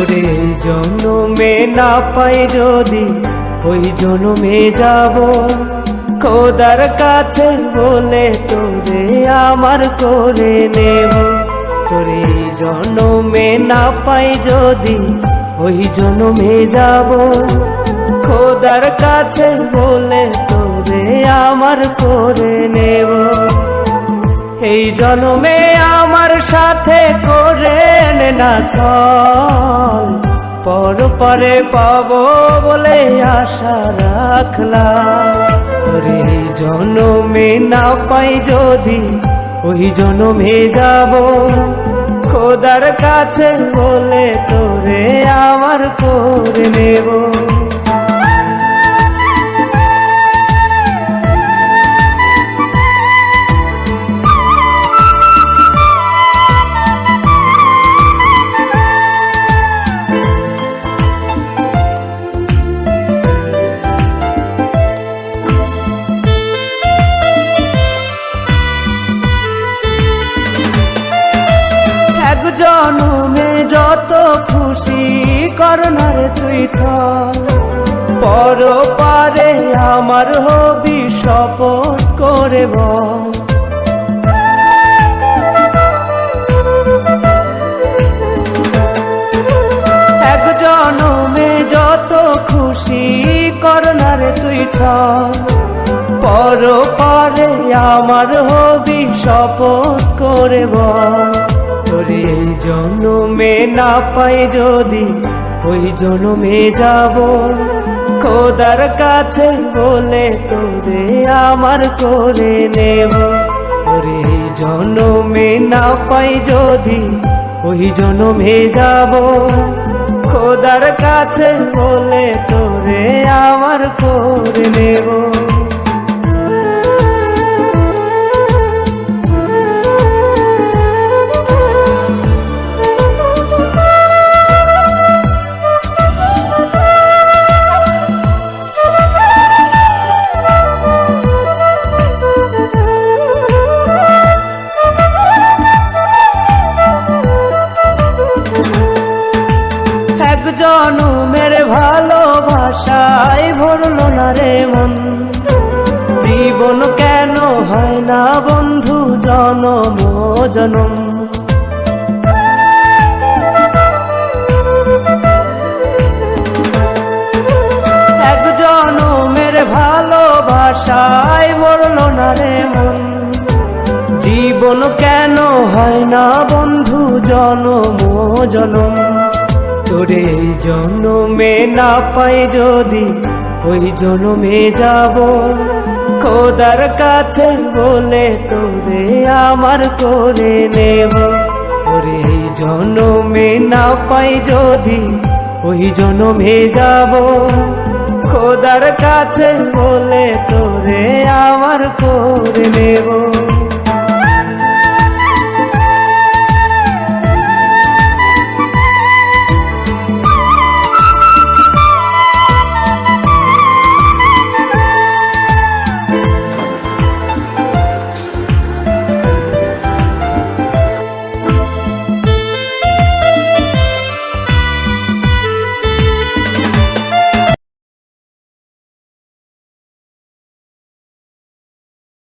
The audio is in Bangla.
তোরে জন্মে না পাই যদি ওই জন্মে যাব, খোদার কাছে বলে তোরে আমার করে নেব। তোরে জন্মে না পাই যদি ওই জন্মে যাব, খোদার কাছে বলে তোরে আমার করে নেব। এই জন্মে আমার সাথে করে না চল, পরে পাবো বলে আশা রাখলাম। তোরে জন্মে না পাই যদি ওই জন্মে যাব, খোদার কাছে বলে তোরে আমার করে নেব। জন্মে যত খুশি করোনার তুই চল, পরপারে আমার হবি শপথ করে বল। এক জন্মে যত খুশি করোনার তুই চল, পরপারে আমার হবি শপথ করে বল। তোরে জন্মে না পাই যদি ওই জন্মে যাব, খোদার কাছে বলে তোরে আমার করে নেব। তোরে জন্মে না পাই যদি ওই জন্মে যাব, খোদার কাছে বলে তোরে আমার করে নেব। জনমের ভালোবাসায় ভরলো না রে মন, জীবন কেন হয় না বন্ধু জনম জনম। এক জনমের ভালোবাসায় ভরলো না রে মন, জীবন কেন হয় না বন্ধু জনম জনম। তোরে জন্মে না পাই যদি ওই জন্মে যাব, খোদার কাছে বলে তোরে আমার করে নেব। তোরে জন্মে না পাই যদি ওই জন্মে যাব, খোদার কাছে বলে তোরে আমার করে নেব।